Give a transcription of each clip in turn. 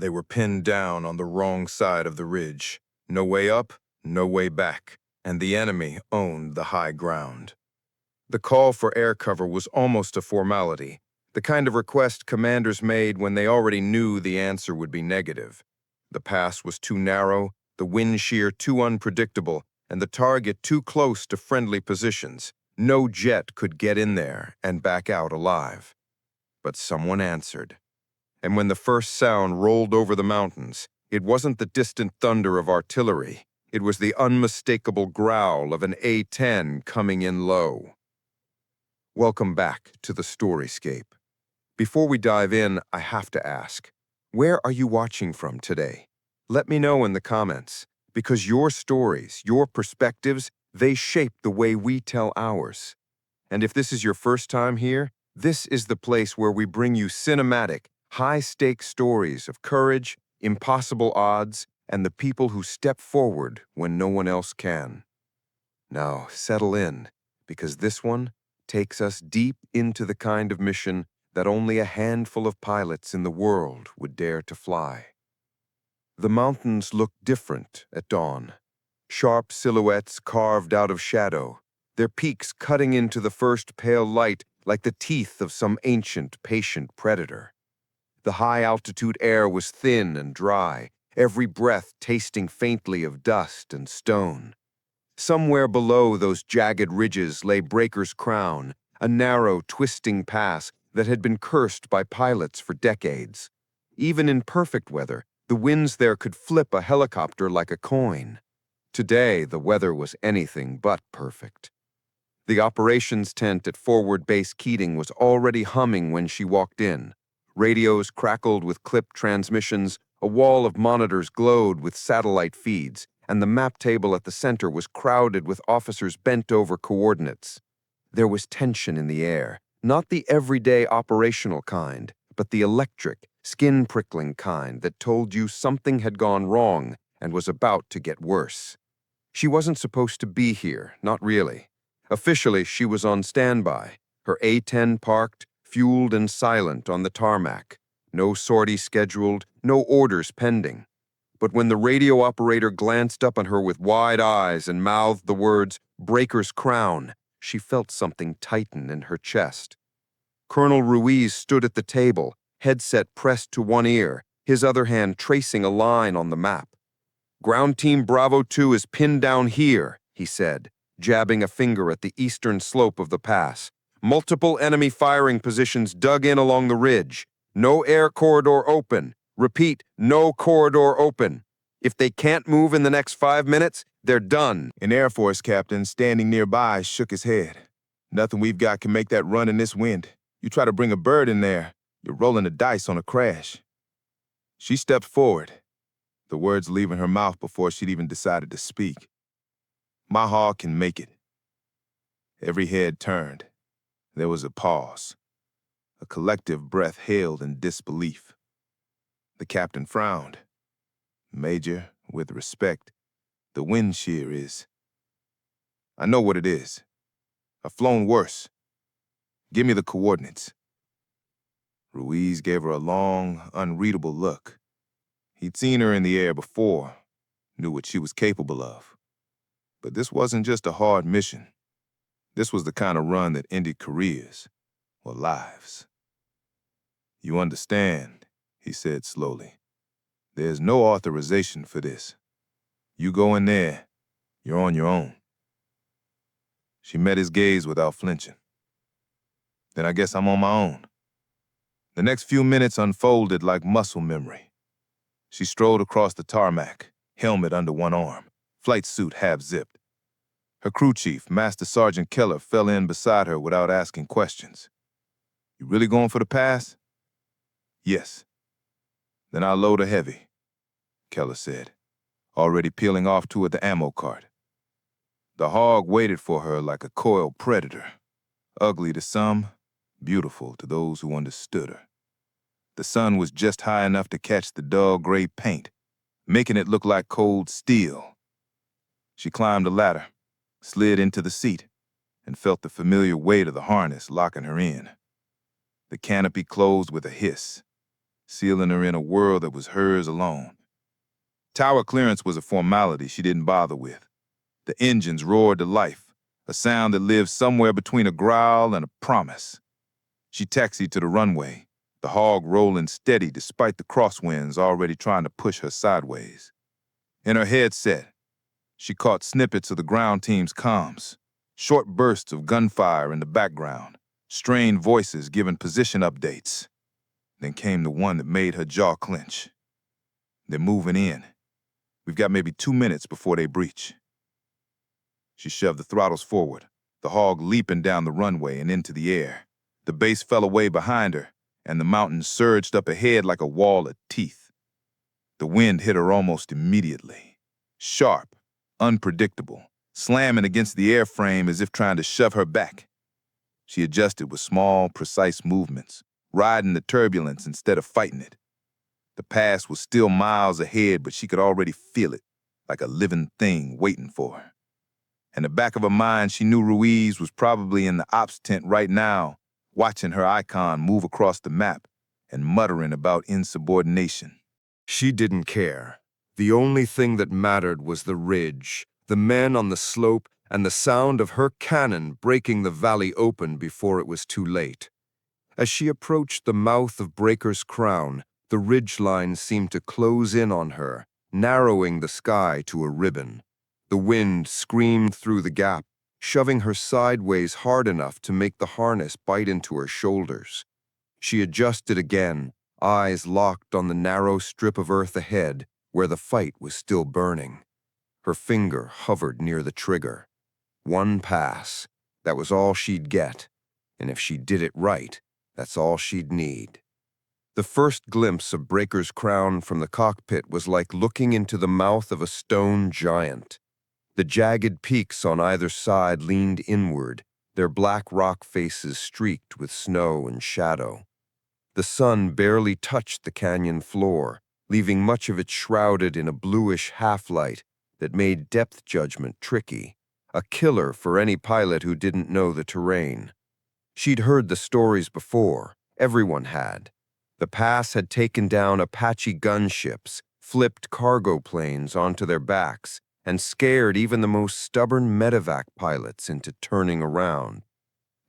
They were pinned down on the wrong side of the ridge. No way up, no way back, and the enemy owned the high ground. The call for air cover was almost a formality, the kind of request commanders made when they already knew the answer would be negative. The pass was too narrow, the wind shear too unpredictable, and the target too close to friendly positions. No jet could get in there and back out alive. But someone answered. And when the first sound rolled over the mountains, it wasn't the distant thunder of artillery. It was the unmistakable growl of an A-10 coming in low. Welcome back to the Storyscape. Before we dive in, I have to ask, where are you watching from today? Let me know in the comments, because your stories, your perspectives, they shape the way we tell ours. And if this is your first time here, this is the place where we bring you cinematic, high-stakes stories of courage, impossible odds, and the people who step forward when no one else can. Now, settle in, because this one takes us deep into the kind of mission that only a handful of pilots in the world would dare to fly. The mountains looked different at dawn. Sharp silhouettes carved out of shadow, their peaks cutting into the first pale light like the teeth of some ancient, patient predator. The high-altitude air was thin and dry, every breath tasting faintly of dust and stone. Somewhere below those jagged ridges lay Breaker's Crown, a narrow, twisting pass that had been cursed by pilots for decades. Even in perfect weather, the winds there could flip a helicopter like a coin. Today, the weather was anything but perfect. The operations tent at Forward Base Keating was already humming when she walked in. Radios crackled with clipped transmissions, a wall of monitors glowed with satellite feeds, and the map table at the center was crowded with officers bent over coordinates. There was tension in the air, not the everyday operational kind, but the electric, skin-prickling kind that told you something had gone wrong and was about to get worse. She wasn't supposed to be here, not really. Officially, she was on standby, her A-10 parked, fueled and silent on the tarmac. No sortie scheduled, no orders pending. But when the radio operator glanced up at her with wide eyes and mouthed the words, "Breaker's Crown," she felt something tighten in her chest. Colonel Ruiz stood at the table, headset pressed to one ear, his other hand tracing a line on the map. "Ground Team Bravo 2 is pinned down here," he said, jabbing a finger at the eastern slope of the pass. "Multiple enemy firing positions dug in along the ridge. No air corridor open. Repeat, no corridor open. If they can't move in the next 5 minutes, they're done." An Air Force captain standing nearby shook his head. "Nothing we've got can make that run in this wind. You try to bring a bird in there, you're rolling the dice on a crash." She stepped forward, the words leaving her mouth before she'd even decided to speak. "My hog can make it." Every head turned. There was a pause. A collective breath hailed in disbelief. The captain frowned. "Major, with respect, the wind shear is—" "I know what it is. I've flown worse. Give me the coordinates." Ruiz gave her a long, unreadable look. He'd seen her in the air before, knew what she was capable of. But this wasn't just a hard mission. This was the kind of run that ended careers or lives. "You understand," he said slowly. "There's no authorization for this. You go in there, you're on your own." She met his gaze without flinching. "Then I guess I'm on my own." The next few minutes unfolded like muscle memory. She strolled across the tarmac, helmet under one arm, flight suit half-zipped. Her crew chief, Master Sergeant Keller, fell in beside her without asking questions. "You really going for the pass?" "Yes." "Then I'll load her heavy," Keller said, already peeling off toward the ammo cart. The hog waited for her like a coiled predator, ugly to some, beautiful to those who understood her. The sun was just high enough to catch the dull gray paint, making it look like cold steel. She climbed the ladder, slid into the seat, and felt the familiar weight of the harness locking her in. The canopy closed with a hiss. sealing her in a world that was hers alone. Tower clearance was a formality she didn't bother with. The engines roared to life, a sound that lived somewhere between a growl and a promise. She taxied to the runway, the hog rolling steady despite the crosswinds already trying to push her sideways. In her headset, she caught snippets of the ground team's comms, short bursts of gunfire in the background, strained voices giving position updates. Then came the one that made her jaw clench. They're moving in. We've got maybe 2 minutes before they breach. She shoved the throttles forward, the hog leaping down the runway and into the air. The base fell away behind her, and the mountains surged up ahead like a wall of teeth. The wind hit her almost immediately. Sharp, unpredictable, slamming against the airframe as if trying to shove her back. She adjusted with small, precise movements, riding the turbulence instead of fighting it. The pass was still miles ahead, but she could already feel it, like a living thing waiting for her. In the back of her mind, she knew Ruiz was probably in the ops tent right now, watching her icon move across the map and muttering about insubordination. She didn't care. The only thing that mattered was the ridge, the men on the slope, and the sound of her cannon breaking the valley open before it was too late. As she approached the mouth of Breaker's Crown, the ridgeline seemed to close in on her, narrowing the sky to a ribbon. The wind screamed through the gap, shoving her sideways hard enough to make the harness bite into her shoulders. She adjusted again, eyes locked on the narrow strip of earth ahead, where the fight was still burning. Her finger hovered near the trigger. One pass. That was all she'd get. And if she did it right, that's all she'd need. The first glimpse of Breaker's Crown from the cockpit was like looking into the mouth of a stone giant. The jagged peaks on either side leaned inward, their black rock faces streaked with snow and shadow. The sun barely touched the canyon floor, leaving much of it shrouded in a bluish half-light that made depth judgment tricky, a killer for any pilot who didn't know the terrain. She'd heard the stories before, everyone had. The pass had taken down Apache gunships, flipped cargo planes onto their backs, and scared even the most stubborn medevac pilots into turning around.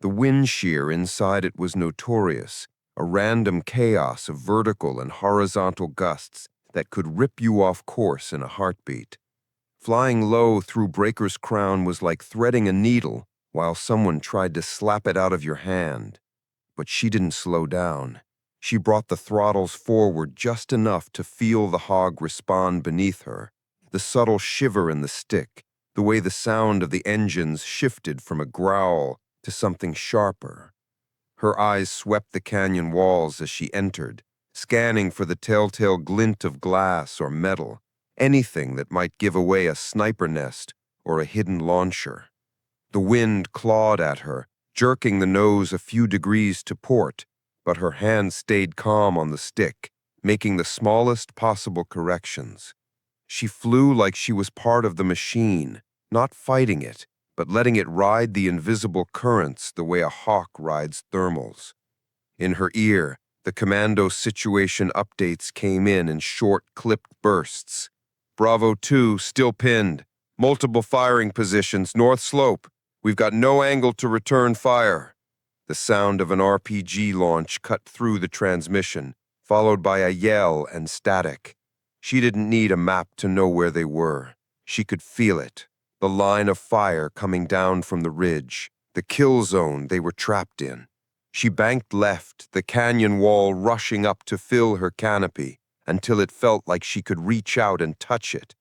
The wind shear inside it was notorious, a random chaos of vertical and horizontal gusts that could rip you off course in a heartbeat. Flying low through Breaker's Crown was like threading a needle while someone tried to slap it out of your hand. But she didn't slow down. She brought the throttles forward just enough to feel the hog respond beneath her, the subtle shiver in the stick, the way the sound of the engines shifted from a growl to something sharper. Her eyes swept the canyon walls as she entered, scanning for the telltale glint of glass or metal, anything that might give away a sniper nest or a hidden launcher. The wind clawed at her, jerking the nose a few degrees to port, but her hand stayed calm on the stick, making the smallest possible corrections. She flew like she was part of the machine, not fighting it, but letting it ride the invisible currents the way a hawk rides thermals. In her ear, the commando situation updates came in short, clipped bursts. Bravo 2, still pinned. Multiple firing positions, north slope. We've got no angle to return fire. The sound of an RPG launch cut through the transmission, followed by a yell and static. She didn't need a map to know where they were. She could feel it. The line of fire coming down from the ridge, the kill zone they were trapped in. She banked left, the canyon wall rushing up to fill her canopy, until it felt like she could reach out and touch it.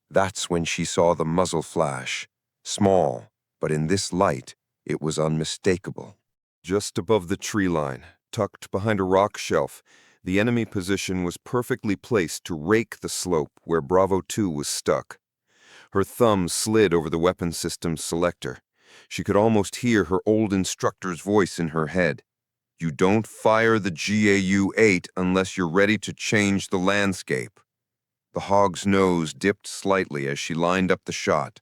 That's when she saw the muzzle flash. Small, but in this light, it was unmistakable. Just above the tree line, tucked behind a rock shelf, the enemy position was perfectly placed to rake the slope where Bravo 2 was stuck. Her thumb slid over the weapon system selector. She could almost hear her old instructor's voice in her head. You don't fire the GAU-8 unless you're ready to change the landscape. The hog's nose dipped slightly as she lined up the shot.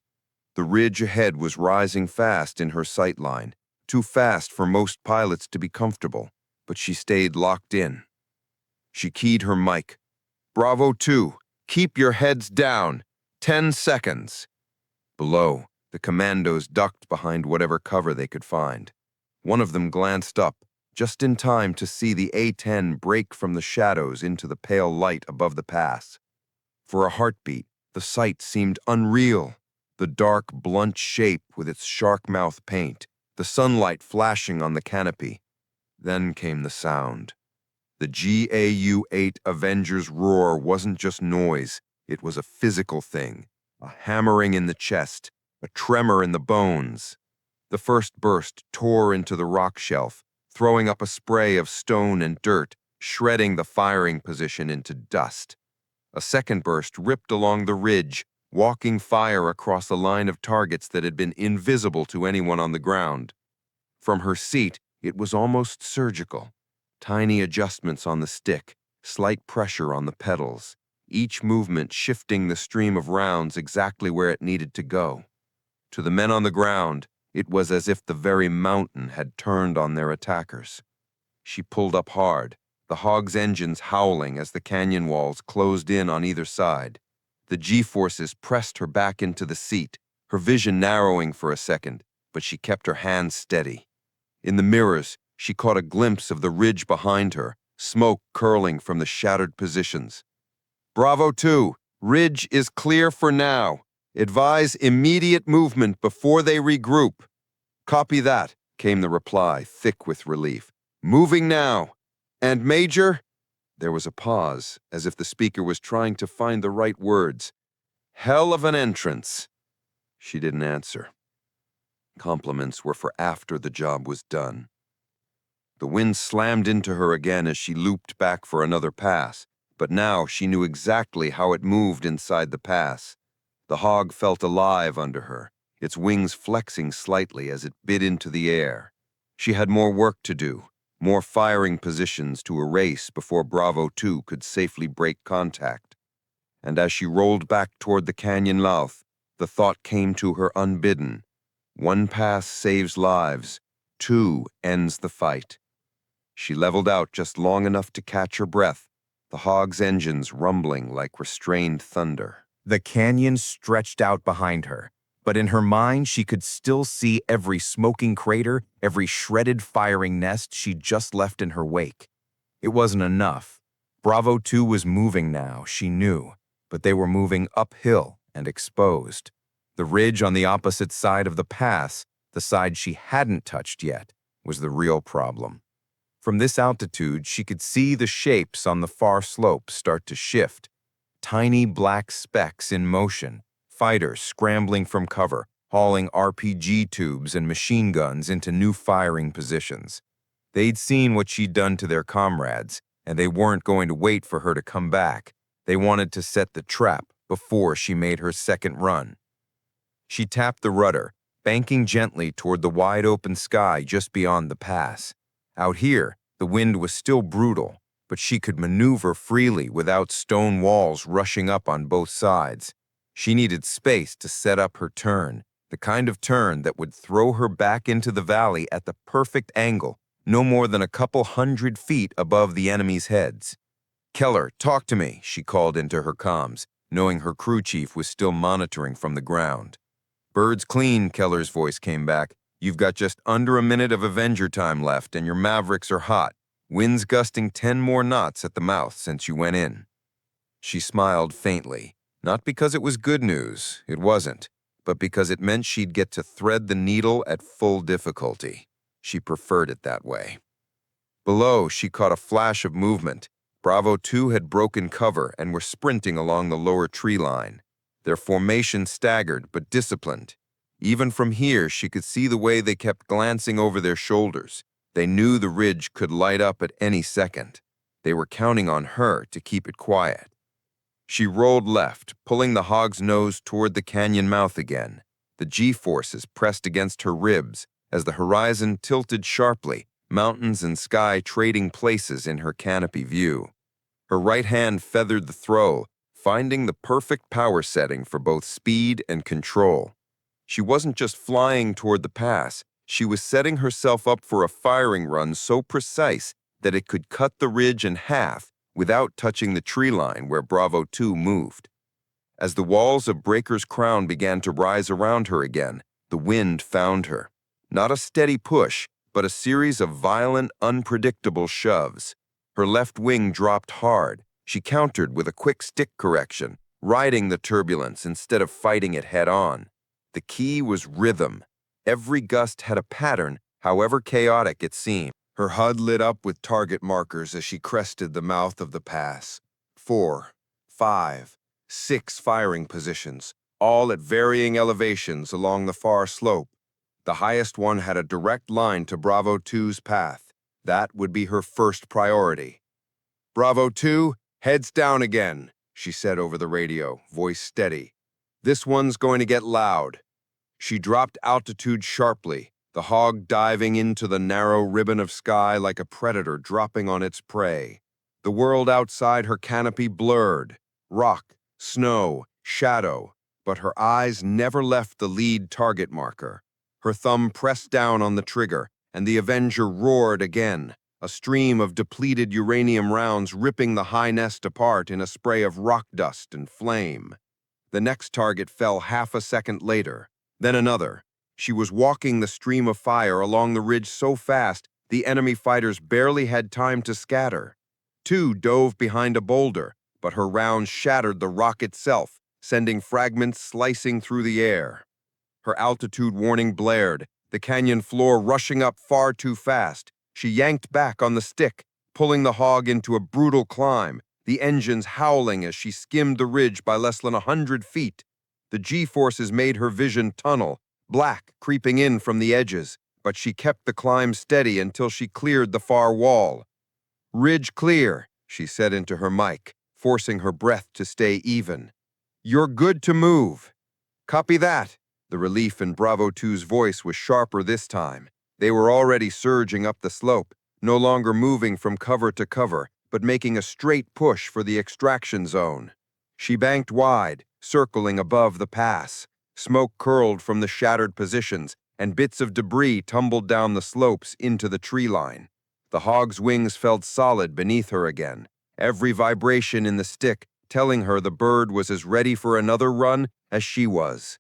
The ridge ahead was rising fast in her sight line, too fast for most pilots to be comfortable, but she stayed locked in. She keyed her mic. Bravo 2, keep your heads down. 10 seconds. Below, the commandos ducked behind whatever cover they could find. One of them glanced up, just in time to see the A-10 break from the shadows into the pale light above the pass. For a heartbeat, the sight seemed unreal. The dark, blunt shape with its shark-mouth paint, the sunlight flashing on the canopy. Then came the sound. The GAU-8 Avenger's roar wasn't just noise, it was a physical thing, a hammering in the chest, a tremor in the bones. The first burst tore into the rock shelf, throwing up a spray of stone and dirt, shredding the firing position into dust. A second burst ripped along the ridge, walking fire across a line of targets that had been invisible to anyone on the ground. From her seat, it was almost surgical. Tiny adjustments on the stick, slight pressure on the pedals, each movement shifting the stream of rounds exactly where it needed to go. To the men on the ground, it was as if the very mountain had turned on their attackers. She pulled up hard, the hog's engines howling as the canyon walls closed in on either side. The G-forces pressed her back into the seat, her vision narrowing for a second, but she kept her hands steady. In the mirrors, she caught a glimpse of the ridge behind her, smoke curling from the shattered positions. Bravo 2, ridge is clear for now. Advise immediate movement before they regroup. Copy that, came the reply, thick with relief. Moving now. And Major? There was a pause, as if the speaker was trying to find the right words. Hell of an entrance. She didn't answer. Compliments were for after the job was done. The wind slammed into her again as she looped back for another pass, but now she knew exactly how it moved inside the pass. The hog felt alive under her, its wings flexing slightly as it bit into the air. She had more work to do, more firing positions to erase before Bravo 2 could safely break contact. And as she rolled back toward the canyon mouth, the thought came to her unbidden. One pass saves lives, 2 ends the fight. She leveled out just long enough to catch her breath, the hog's engines rumbling like restrained thunder. The canyon stretched out behind her, but in her mind she could still see every smoking crater, every shredded firing nest she'd just left in her wake. It wasn't enough. Bravo 2 was moving now, she knew, but they were moving uphill and exposed. The ridge on the opposite side of the pass, the side she hadn't touched yet, was the real problem. From this altitude, she could see the shapes on the far slope start to shift. Tiny black specks in motion, fighters scrambling from cover, hauling RPG tubes and machine guns into new firing positions. They'd seen what she'd done to their comrades, and they weren't going to wait for her to come back. They wanted to set the trap before she made her second run. She tapped the rudder, banking gently toward the wide-open sky just beyond the pass. Out here, the wind was still brutal, but she could maneuver freely without stone walls rushing up on both sides. She needed space to set up her turn, the kind of turn that would throw her back into the valley at the perfect angle, no more than a couple 100 feet above the enemy's heads. Keller, talk to me, she called into her comms, knowing her crew chief was still monitoring from the ground. Bird's clean, Keller's voice came back. You've got just under a minute of Avenger time left, and your Mavericks are hot. Winds gusting 10 more knots at the mouth since you went in. She smiled faintly, not because it was good news, it wasn't, but because it meant she'd get to thread the needle at full difficulty. She preferred it that way. Below, she caught a flash of movement. Bravo 2 had broken cover and were sprinting along the lower tree line. Their formation staggered but disciplined. Even from here, she could see the way they kept glancing over their shoulders. They knew the ridge could light up at any second. They were counting on her to keep it quiet. She rolled left, pulling the hog's nose toward the canyon mouth again. The G-forces pressed against her ribs as the horizon tilted sharply, mountains and sky trading places in her canopy view. Her right hand feathered the throw, finding the perfect power setting for both speed and control. She wasn't just flying toward the pass, she was setting herself up for a firing run so precise that it could cut the ridge in half without touching the tree line where Bravo 2 moved. As the walls of Breaker's Crown began to rise around her again, the wind found her. Not a steady push, but a series of violent, unpredictable shoves. Her left wing dropped hard. She countered with a quick stick correction, riding the turbulence instead of fighting it head-on. The key was rhythm. Every gust had a pattern, however chaotic it seemed. Her HUD lit up with target markers as she crested the mouth of the pass. 4, 5, 6 firing positions, all at varying elevations along the far slope. The highest one had a direct line to Bravo 2's path. That would be her first priority. "Bravo 2, heads down again," she said over the radio, voice steady. "This one's going to get loud." She dropped altitude sharply, the hog diving into the narrow ribbon of sky like a predator dropping on its prey. The world outside her canopy blurred, rock, snow, shadow, but her eyes never left the lead target marker. Her thumb pressed down on the trigger, and the Avenger roared again, a stream of depleted uranium rounds ripping the high nest apart in a spray of rock dust and flame. The next target fell half a second later, then another. She was walking the stream of fire along the ridge so fast the enemy fighters barely had time to scatter. 2 dove behind a boulder, but her rounds shattered the rock itself, sending fragments slicing through the air. Her altitude warning blared, the canyon floor rushing up far too fast. She yanked back on the stick, pulling the hog into a brutal climb, the engines howling as she skimmed the ridge by less than 100 feet. The G-forces made her vision tunnel, black creeping in from the edges, but she kept the climb steady until she cleared the far wall. "Ridge clear," she said into her mic, forcing her breath to stay even. "You're good to move." "Copy that." The relief in Bravo 2's voice was sharper this time. They were already surging up the slope, no longer moving from cover to cover, but making a straight push for the extraction zone. She banked wide, circling above the pass. Smoke curled from the shattered positions, and bits of debris tumbled down the slopes into the tree line. The hog's wings felt solid beneath her again, every vibration in the stick telling her the bird was as ready for another run as she was.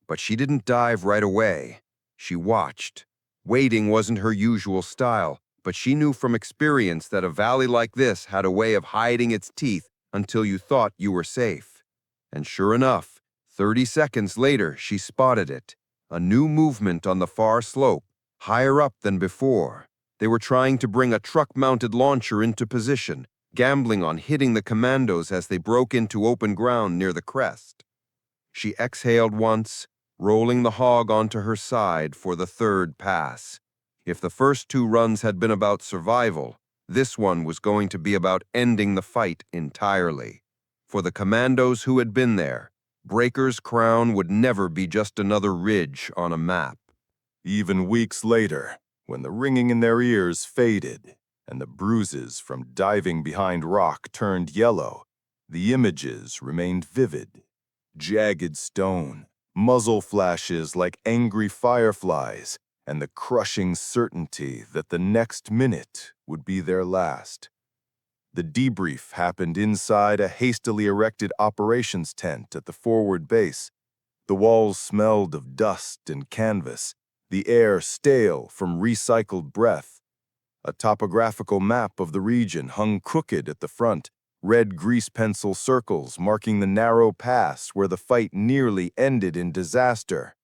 But she didn't dive right away. She watched. Waiting wasn't her usual style, but she knew from experience that a valley like this had a way of hiding its teeth until you thought you were safe. And sure enough, 30 seconds later, she spotted it. A new movement on the far slope, higher up than before. They were trying to bring a truck-mounted launcher into position, gambling on hitting the commandos as they broke into open ground near the crest. She exhaled once, rolling the hog onto her side for the third pass. If the first 2 runs had been about survival, this one was going to be about ending the fight entirely. For the commandos who had been there, Breaker's Crown would never be just another ridge on a map. Even weeks later, when the ringing in their ears faded and the bruises from diving behind rock turned yellow, the images remained vivid. Jagged stone, muzzle flashes like angry fireflies, and the crushing certainty that the next minute would be their last. The debrief happened inside a hastily erected operations tent at the forward base. The walls smelled of dust and canvas, the air stale from recycled breath. A topographical map of the region hung crooked at the front, red grease pencil circles marking the narrow pass where the fight nearly ended in disaster.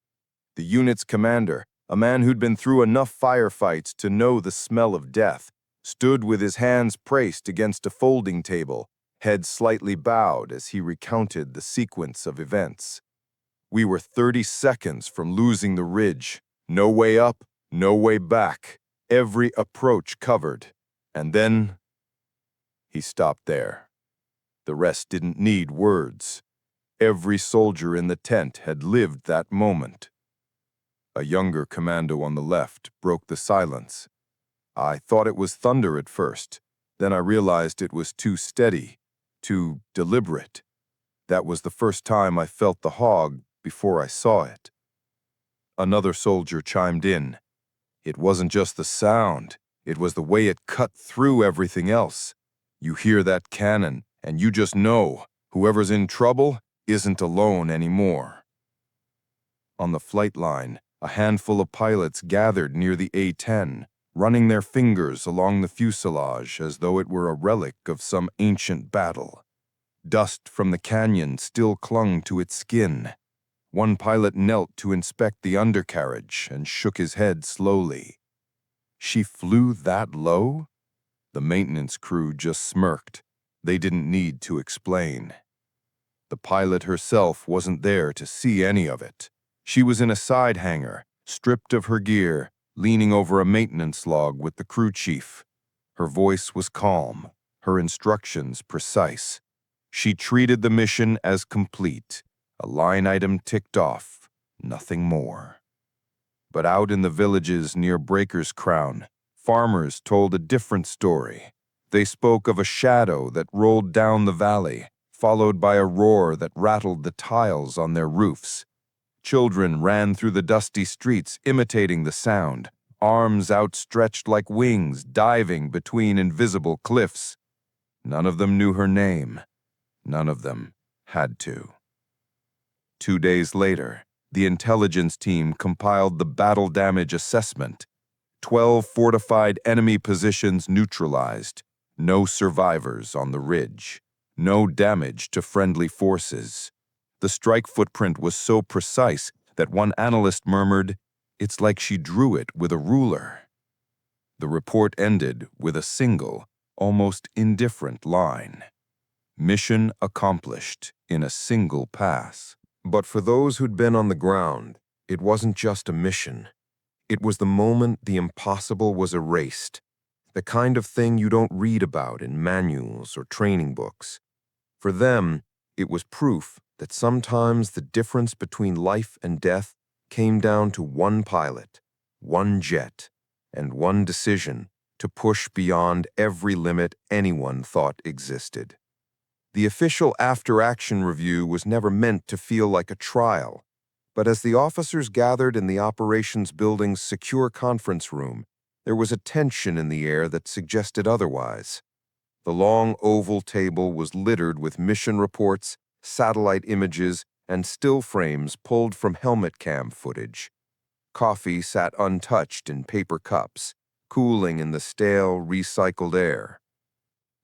The unit's commander, a man who'd been through enough firefights to know the smell of death, stood with his hands braced against a folding table, head slightly bowed as he recounted the sequence of events. We were 30 seconds from losing the ridge. No way up, no way back. Every approach covered. And then he stopped there. The rest didn't need words. Every soldier in the tent had lived that moment. A younger commando on the left broke the silence. I thought it was thunder at first. Then I realized it was too steady, too deliberate. That was the first time I felt the hog before I saw it. Another soldier chimed in. It wasn't just the sound. It was the way it cut through everything else. You hear that cannon, and you just know whoever's in trouble isn't alone anymore. On the flight line, a handful of pilots gathered near the A-10, running their fingers along the fuselage as though it were a relic of some ancient battle. Dust from the canyon still clung to its skin. One pilot knelt to inspect the undercarriage and shook his head slowly. She flew that low? The maintenance crew just smirked. They didn't need to explain. The pilot herself wasn't there to see any of it. She was in a side hangar, stripped of her gear, leaning over a maintenance log with the crew chief. Her voice was calm, her instructions precise. She treated the mission as complete, a line item ticked off, nothing more. But out in the villages near Breaker's Crown, farmers told a different story. They spoke of a shadow that rolled down the valley, followed by a roar that rattled the tiles on their roofs. Children ran through the dusty streets imitating the sound, arms outstretched like wings diving between invisible cliffs. None of them knew her name. None of them had to. 2 days later, the intelligence team compiled the battle damage assessment. 12 fortified enemy positions neutralized. No survivors on the ridge. No damage to friendly forces. The strike footprint was so precise that one analyst murmured, "It's like she drew it with a ruler." The report ended with a single, almost indifferent line. Mission accomplished in a single pass. But for those who'd been on the ground, it wasn't just a mission. It was the moment the impossible was erased, the kind of thing you don't read about in manuals or training books. For them, it was proof that sometimes the difference between life and death came down to one pilot, one jet, and one decision to push beyond every limit anyone thought existed. The official Afteraction review was never meant to feel like a trial, but as the officers gathered in the operations building's secure conference room, there was a tension in the air that suggested otherwise. The long oval table was littered with mission reports, satellite images, and still frames pulled from helmet cam footage. Coffee sat untouched in paper cups, cooling in the stale, recycled air.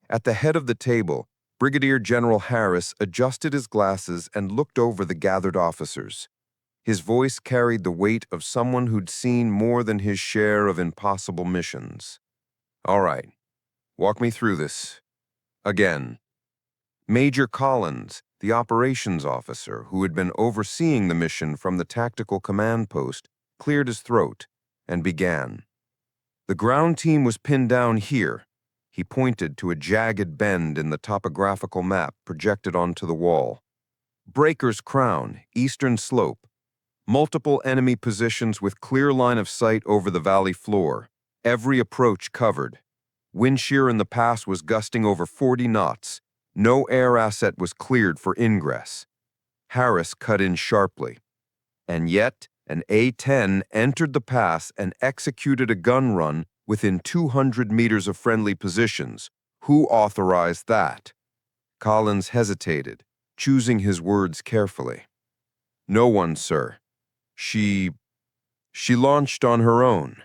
At the head of the table, Brigadier General Harris adjusted his glasses and looked over the gathered officers. His voice carried the weight of someone who'd seen more than his share of impossible missions. "All right, walk me through this. Again." Major Collins, the operations officer who had been overseeing the mission from the tactical command post, cleared his throat and began. "The ground team was pinned down here." He pointed to a jagged bend in the topographical map projected onto the wall. "Breaker's Crown, eastern slope. Multiple enemy positions with clear line of sight over the valley floor. Every approach covered. Wind shear in the pass was gusting over 40 knots. No air asset was cleared for ingress." Harris cut in sharply. "And yet, an A-10 entered the pass and executed a gun run within 200 meters of friendly positions. Who authorized that?" Collins hesitated, choosing his words carefully. "No one, sir. She launched on her own."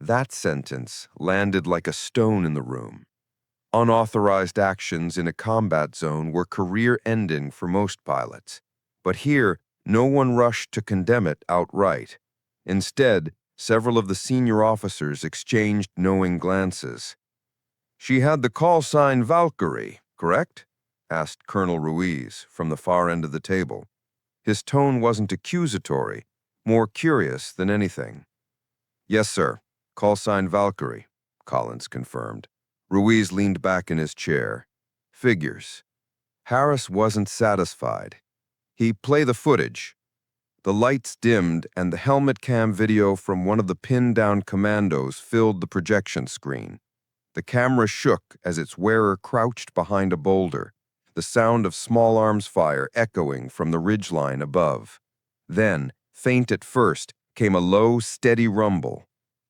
That sentence landed like a stone in the room. Unauthorized actions in a combat zone were career-ending for most pilots. But here, no one rushed to condemn it outright. Instead, several of the senior officers exchanged knowing glances. "She had the call sign Valkyrie, correct?" asked Colonel Ruiz from the far end of the table. His tone wasn't accusatory, more curious than anything. "Yes, sir. Call sign Valkyrie," Collins confirmed. Ruiz leaned back in his chair. "Figures." Harris wasn't satisfied. He played the footage. The lights dimmed and the helmet cam video from one of the pinned-down commandos filled the projection screen. The camera shook as its wearer crouched behind a boulder, the sound of small arms fire echoing from the ridgeline above. Then, faint at first, came a low, steady rumble.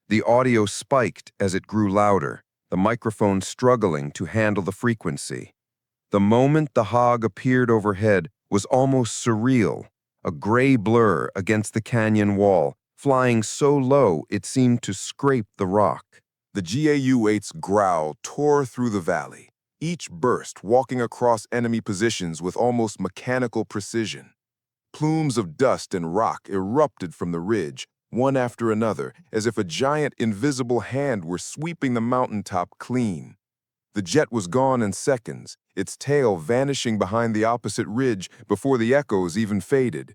The audio spiked as it grew louder, the microphone struggling to handle the frequency. The moment the hog appeared overhead was almost surreal, a gray blur against the canyon wall, flying so low it seemed to scrape the rock. The GAU-8's growl tore through the valley, each burst walking across enemy positions with almost mechanical precision. Plumes of dust and rock erupted from the ridge, one after another, as if a giant invisible hand were sweeping the mountaintop clean. The jet was gone in seconds, its tail vanishing behind the opposite ridge before the echoes even faded.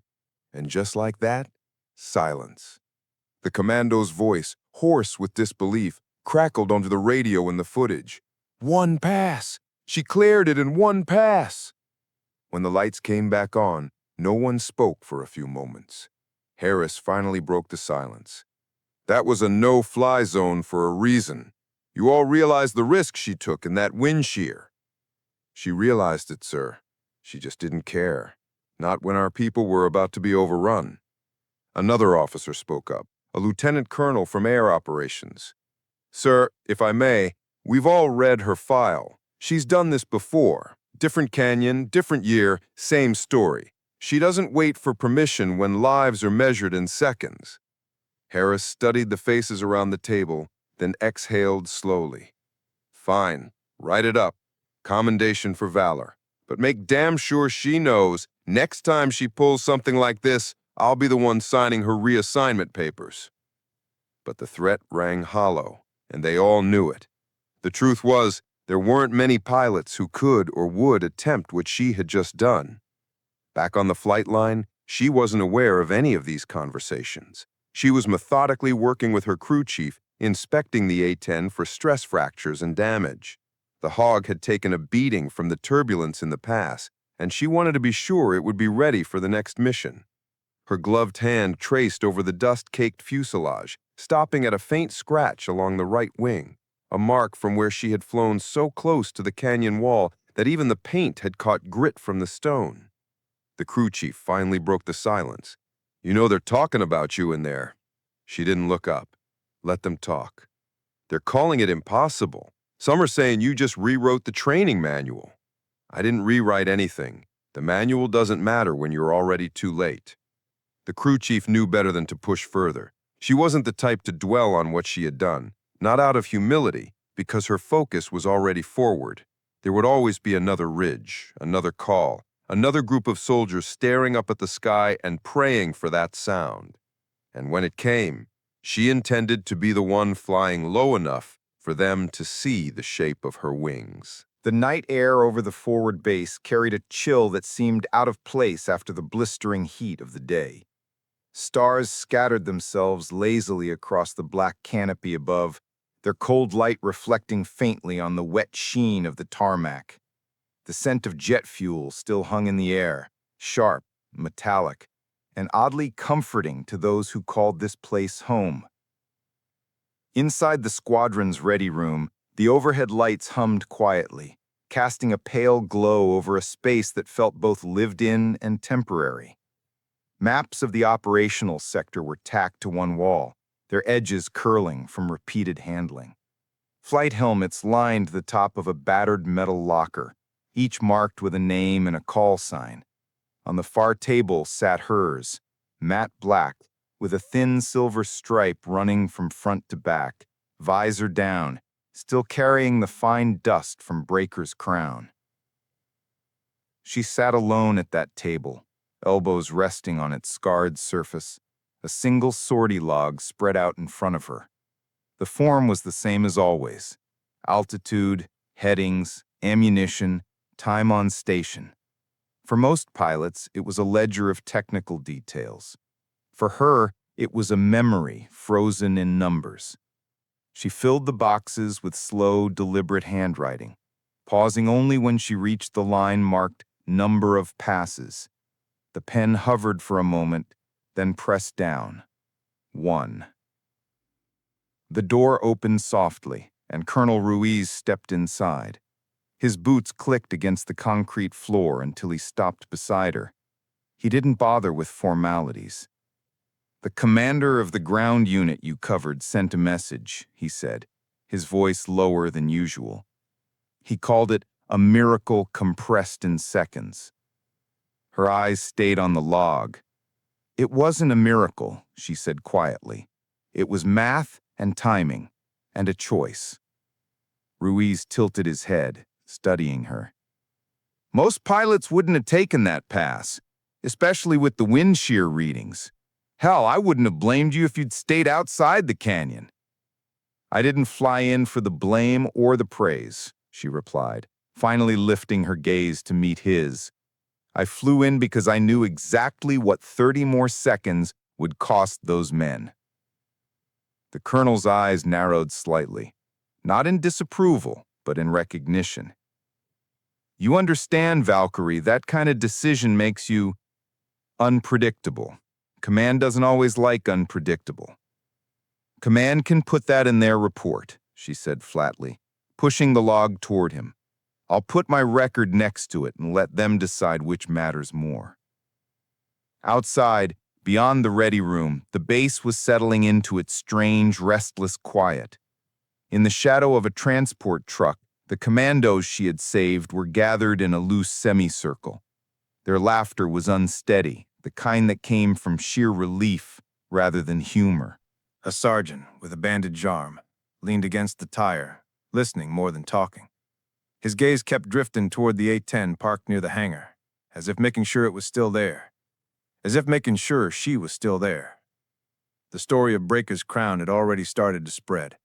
And just like that, silence. The commando's voice, hoarse with disbelief, crackled onto the radio in the footage. One pass! She cleared it in one pass! When the lights came back on, no one spoke for a few moments. Harris finally broke the silence. That was a no-fly zone for a reason. You all realize the risk she took in that wind shear. She realized it, sir. She just didn't care. Not when our people were about to be overrun. Another officer spoke up, a lieutenant colonel from Air Operations. Sir, if I may, we've all read her file. She's done this before. Different canyon, different year, same story. She doesn't wait for permission when lives are measured in seconds. Harris studied the faces around the table, then exhaled slowly. Fine, write it up. Commendation for valor. But make damn sure she knows next time she pulls something like this, I'll be the one signing her reassignment papers. But the threat rang hollow, and they all knew it. The truth was, there weren't many pilots who could or would attempt what she had just done. Back on the flight line, she wasn't aware of any of these conversations. She was methodically working with her crew chief, inspecting the A-10 for stress fractures and damage. The hog had taken a beating from the turbulence in the pass, and she wanted to be sure it would be ready for the next mission. Her gloved hand traced over the dust-caked fuselage, stopping at a faint scratch along the right wing, a mark from where she had flown so close to the canyon wall that even the paint had caught grit from the stone. The crew chief finally broke the silence. You know they're talking about you in there. She didn't look up. Let them talk. They're calling it impossible. Some are saying you just rewrote the training manual. I didn't rewrite anything. The manual doesn't matter when you're already too late. The crew chief knew better than to push further. She wasn't the type to dwell on what she had done, not out of humility, because her focus was already forward. There would always be another ridge, another call, another group of soldiers staring up at the sky and praying for that sound. And when it came, she intended to be the one flying low enough for them to see the shape of her wings. The night air over the forward base carried a chill that seemed out of place after the blistering heat of the day. Stars scattered themselves lazily across the black canopy above, their cold light reflecting faintly on the wet sheen of the tarmac. The scent of jet fuel still hung in the air, sharp, metallic, and oddly comforting to those who called this place home. Inside the squadron's ready room, the overhead lights hummed quietly, casting a pale glow over a space that felt both lived in and temporary. Maps of the operational sector were tacked to one wall, their edges curling from repeated handling. Flight helmets lined the top of a battered metal locker, each marked with a name and a call sign. On the far table sat hers, matte black, with a thin silver stripe running from front to back, visor down, still carrying the fine dust from Breaker's crown. She sat alone at that table, elbows resting on its scarred surface, a single sortie log spread out in front of her. The form was the same as always: altitude, headings, ammunition, time on station. For most pilots, it was a ledger of technical details. For her, it was a memory frozen in numbers. She filled the boxes with slow, deliberate handwriting, pausing only when she reached the line marked "number of passes." The pen hovered for a moment, then pressed down. 1. The door opened softly, and Colonel Ruiz stepped inside. His boots clicked against the concrete floor until he stopped beside her. He didn't bother with formalities. "The commander of the ground unit you covered sent a message," he said, his voice lower than usual. He called it a miracle compressed in seconds. Her eyes stayed on the log. It wasn't a miracle, she said quietly. It was math and timing, and a choice. Ruiz tilted his head, studying her. Most pilots wouldn't have taken that pass, especially with the wind shear readings. Hell, I wouldn't have blamed you if you'd stayed outside the canyon. I didn't fly in for the blame or the praise, she replied, finally lifting her gaze to meet his. I flew in because I knew exactly what 30 more seconds would cost those men. The colonel's eyes narrowed slightly, not in disapproval, but in recognition. You understand, Valkyrie, that kind of decision makes you unpredictable. Command doesn't always like unpredictable. Command can put that in their report, she said flatly, pushing the log toward him. I'll put my record next to it and let them decide which matters more. Outside, beyond the ready room, the base was settling into its strange, restless quiet. In the shadow of a transport truck, the commandos she had saved were gathered in a loose semicircle. Their laughter was unsteady, the kind that came from sheer relief rather than humor. A sergeant with a bandaged arm leaned against the tire, listening more than talking. His gaze kept drifting toward the A-10 parked near the hangar, as if making sure it was still there. As if making sure she was still there. The story of Breaker's Crown had already started to spread.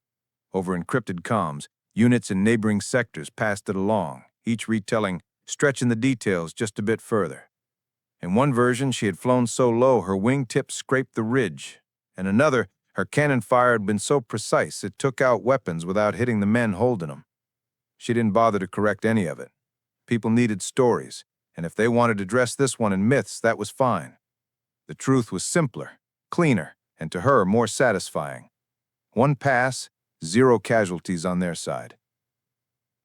Over encrypted comms, units in neighboring sectors passed it along, each retelling, stretching the details just a bit further. In one version, she had flown so low her wingtips scraped the ridge. In another, her cannon fire had been so precise it took out weapons without hitting the men holding them. She didn't bother to correct any of it. People needed stories, and if they wanted to dress this one in myths, that was fine. The truth was simpler, cleaner, and to her more satisfying. One pass, 0 casualties on their side.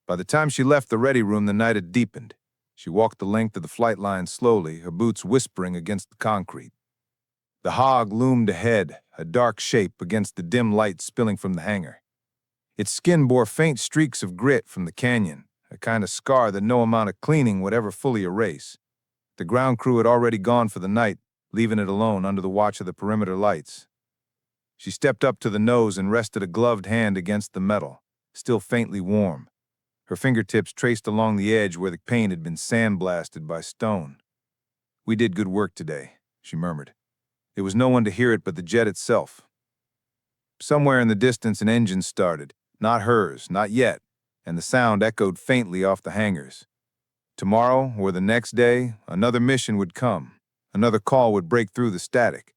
By the time she left the ready room, the night had deepened. She walked the length of the flight line slowly, her boots whispering against the concrete. The hog loomed ahead, a dark shape against the dim light spilling from the hangar. Its skin bore faint streaks of grit from the canyon, a kind of scar that no amount of cleaning would ever fully erase. The ground crew had already gone for the night, leaving it alone under the watch of the perimeter lights. She stepped up to the nose and rested a gloved hand against the metal, still faintly warm. Her fingertips traced along the edge where the paint had been sandblasted by stone. "We did good work today," she murmured. There was no one to hear it but the jet itself. Somewhere in the distance an engine started, not hers, not yet, and the sound echoed faintly off the hangars. Tomorrow, or the next day, another mission would come. Another call would break through the static.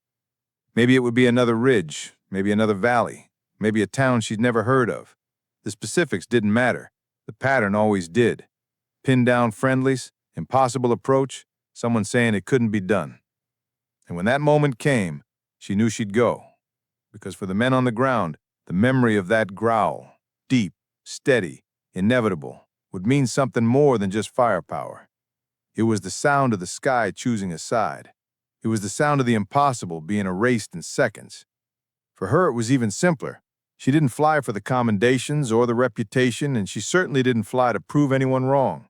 Maybe it would be another ridge, maybe another valley, maybe a town she'd never heard of. The specifics didn't matter. The pattern always did. Pinned down friendlies, impossible approach, someone saying it couldn't be done. And when that moment came, she knew she'd go. Because for the men on the ground, the memory of that growl, deep, steady, inevitable, would mean something more than just firepower. It was the sound of the sky choosing a side. It was the sound of the impossible being erased in seconds. For her, it was even simpler. She didn't fly for the commendations or the reputation, and she certainly didn't fly to prove anyone wrong.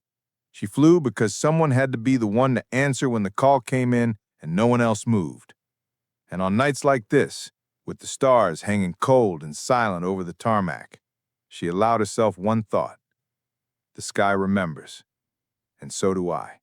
She flew because someone had to be the one to answer when the call came in and no one else moved. And on nights like this, with the stars hanging cold and silent over the tarmac, she allowed herself one thought. The sky remembers, and so do I.